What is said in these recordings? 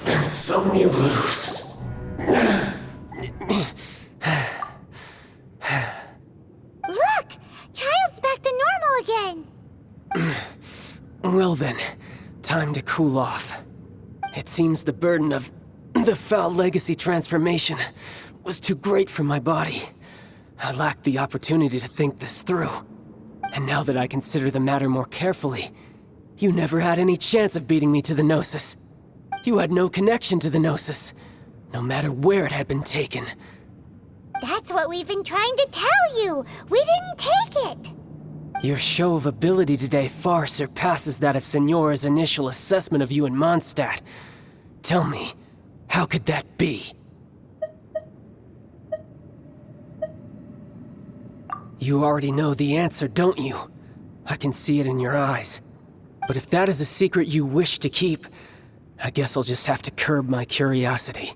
And some you lose. Look! Childe's back to normal again! Well then, time to cool off. It seems the burden of the foul legacy transformation was too great for my body. I lacked the opportunity to think this through. And now that I consider the matter more carefully, you never had any chance of beating me to the Gnosis. You had no connection to the Gnosis, no matter where it had been taken. That's what we've been trying to tell you! We didn't take it! Your show of ability today far surpasses that of Signora's initial assessment of you in Mondstadt. Tell me, how could that be? You already know the answer, don't you? I can see it in your eyes. But if that is a secret you wish to keep, I guess I'll just have to curb my curiosity.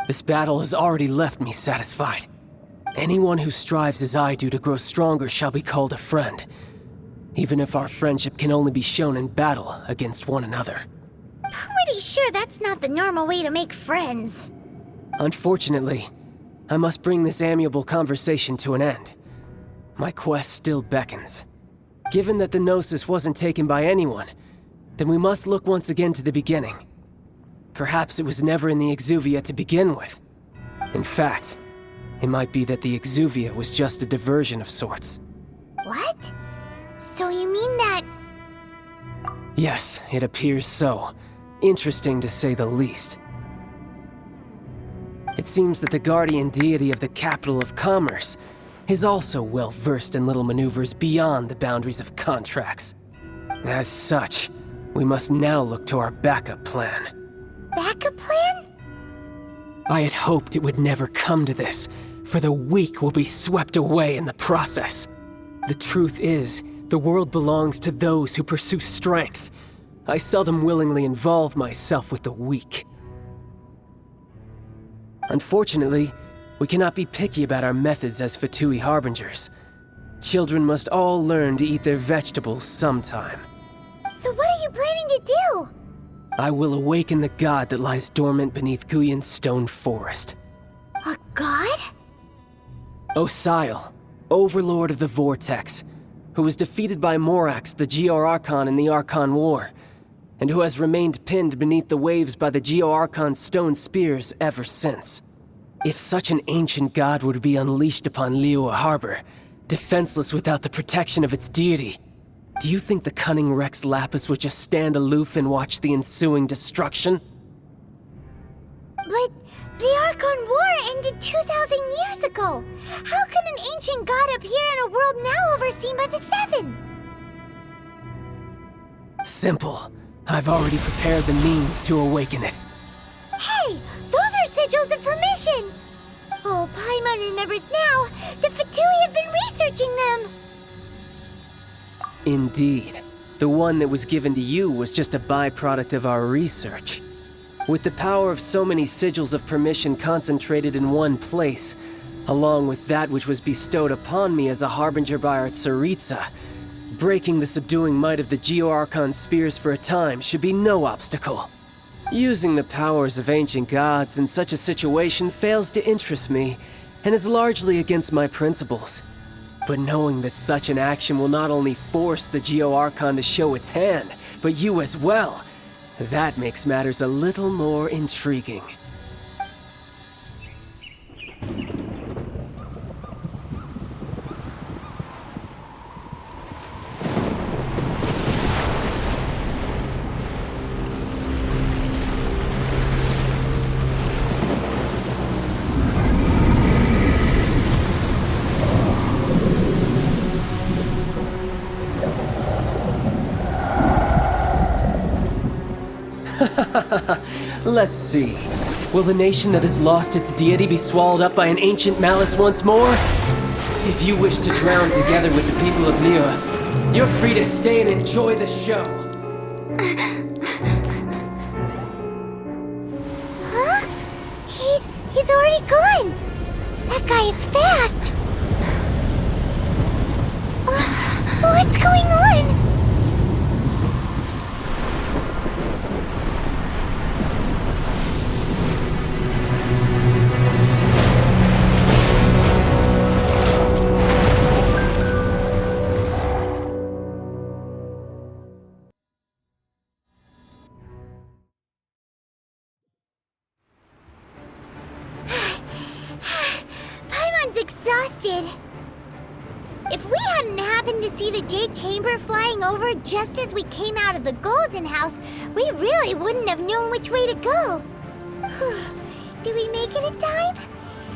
This battle has already left me satisfied. Anyone who strives as I do to grow stronger shall be called a friend, even if our friendship can only be shown in battle against one another. Pretty sure that's not the normal way to make friends. Unfortunately, I must bring this amiable conversation to an end. My quest still beckons. Given that the Gnosis wasn't taken by anyone, then we must look once again to the beginning. Perhaps it was never in the Exuvia to begin with. In fact, it might be that the Exuvia was just a diversion of sorts. What? So you mean that... Yes, it appears so. Interesting to say the least. It seems that the guardian deity of the capital of commerce is also well versed in little maneuvers beyond the boundaries of contracts. As such, we must now look to our backup plan. Backup plan? I had hoped it would never come to this, for the weak will be swept away in the process. The truth is, the world belongs to those who pursue strength. I seldom willingly involve myself with the weak. Unfortunately, we cannot be picky about our methods as Fatui Harbingers. Children must all learn to eat their vegetables sometime. So what are you planning to do? I will awaken the god that lies dormant beneath Guyon's stone forest. A god? Osial, overlord of the Vortex, who was defeated by Morax, the Geo-Archon in the Archon War, and who has remained pinned beneath the waves by the Geo-Archon's stone spears ever since. If such an ancient god were to be unleashed upon Liyue Harbor, defenseless without the protection of its deity, do you think the cunning Rex Lapis would just stand aloof and watch the ensuing destruction? But the Archon War ended 2,000 years ago. How can an ancient god appear in a world now overseen by the Seven? Simple. I've already prepared the means to awaken it. Hey, those are sigils of permission! Oh, Paimon remembers now. The Fatui have been researching them. Indeed. The one that was given to you was just a byproduct of our research. With the power of so many sigils of permission concentrated in one place, along with that which was bestowed upon me as a harbinger by our Tsaritsa, breaking the subduing might of the Geo-Archon spears for a time should be no obstacle. Using the powers of ancient gods in such a situation fails to interest me, and is largely against my principles. But knowing that such an action will not only force the Geo-Archon to show its hand, but you as well, that makes matters a little more intriguing. Let's see. Will the nation that has lost its deity be swallowed up by an ancient malice once more? If you wish to drown together with the people of Liyue, you're free to stay and enjoy the show. Huh? He's already gone. That guy is fast. What's going on? happened to see the Jade Chamber flying over just as we came out of the Golden House, we really wouldn't have known which way to go. Did we make it in time?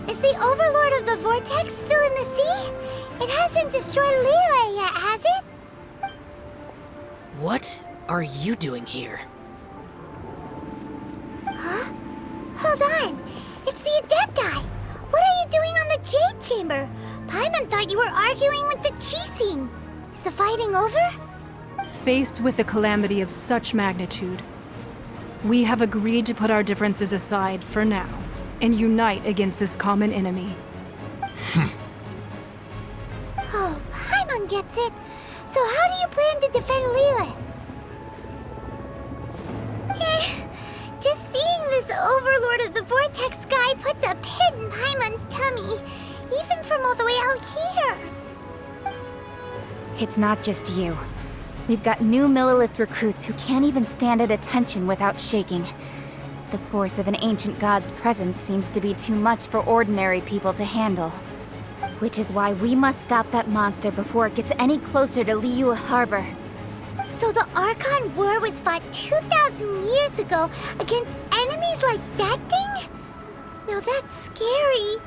Is the Overlord of the Vortex still in the sea? It hasn't destroyed Liyue yet, has it? What are you doing here? Huh? Hold on. It's the Adepti. What are you doing on the Jade Chamber? Paimon thought you were arguing with the Qixing. Is the fighting over? Faced with a calamity of such magnitude, we have agreed to put our differences aside for now and unite against this common enemy. Oh, Paimon gets it. So how do you plan to defend Liyue? Just seeing this Overlord of the Vortex guy puts a pit in Paimon's tummy, even from all the way out here. It's not just you. We've got new Millilith recruits who can't even stand at attention without shaking. The force of an ancient god's presence seems to be too much for ordinary people to handle. Which is why we must stop that monster before it gets any closer to Liyue Harbor. So the Archon War was fought 2,000 years ago against enemies like that thing? Now that's scary.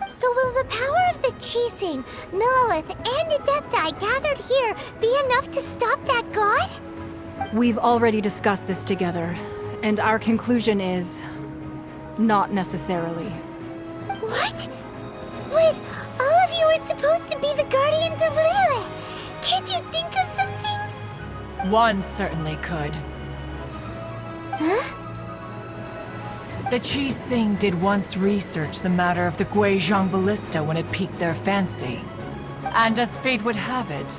So will the power of the Qixing, Millilith, and Adepti gathered here be enough to stop that god? We've already discussed this together, and our conclusion is... not necessarily. What? But all of you were supposed to be the Guardians of Liyue. Can't you think of something? One certainly could. Huh? The Qixing did once research the matter of the Guizhong Ballista when it piqued their fancy. And as fate would have it,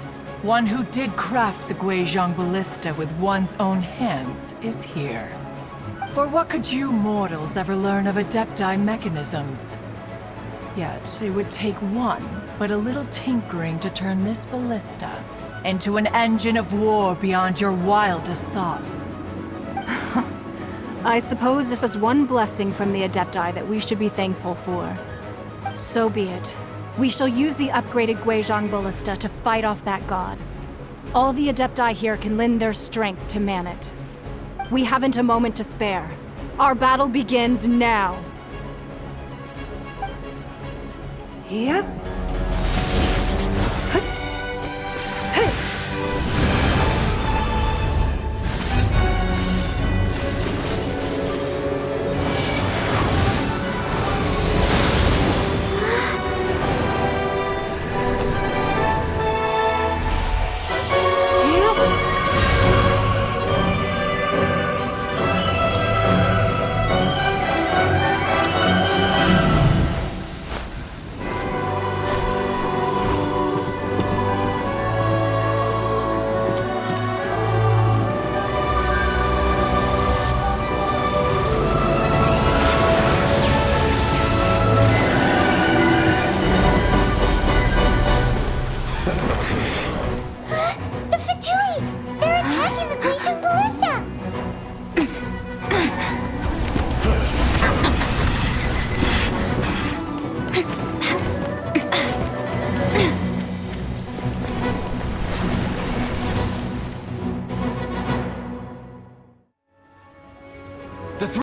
one who did craft the Guizhong Ballista with one's own hands is here. For what could you mortals ever learn of Adepti mechanisms? Yet, it would take one, but a little tinkering to turn this ballista into an engine of war beyond your wildest thoughts. I suppose this is one blessing from the Adepti that we should be thankful for. So be it. We shall use the upgraded Guizhong Ballista to fight off that god. All the Adepti here can lend their strength to man it. We haven't a moment to spare. Our battle begins now. Yep.